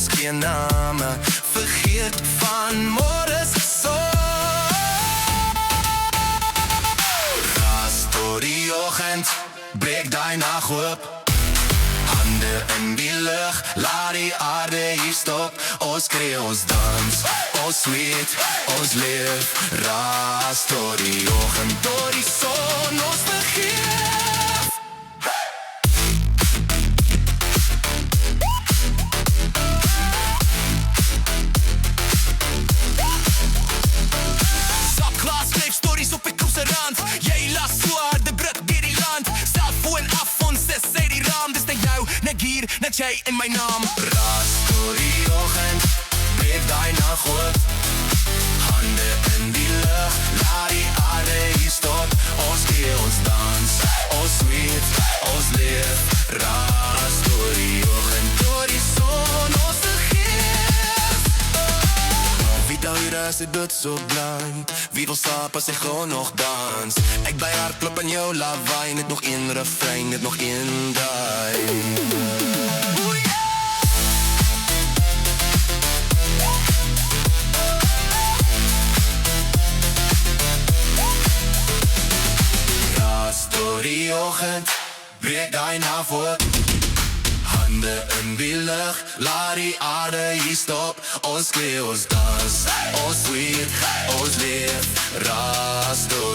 ons geen name, vergeet van môre's gesorg. Ras tot die oggend, breek daai nag oop. Hande in die lug, laat die aarde hier stop. Ons skree, ons dans, ons sweet, ons leef. Ras tot die oggend, tot die son ons vergeef. Sakglas skryf stories op die koepse rand. Jy las so harde brug deur die land. Selfoon af, ons is uit die raam. Dis net jou, net hier, net jy in my naam. Ras tot die oggend, breek daai nag oop. Hande in die lug, laat die aarde hier stop. Ons skree, ons dans, ons sweet, ons leef. Ras tot die oggend, tot die son ons vergeef. Wie daar is dit so bly? Wie wil slaap as hy gewoon nog dans? Ek bly hardloop in jou lawaai. Net nog een refrein, net nog een daai. Ras tot die oggend, breek daai nag oop. Hande in die lug, laat die aarde hier stop. Ons skree, ons dans, ons sweet, ons leef. Ras tot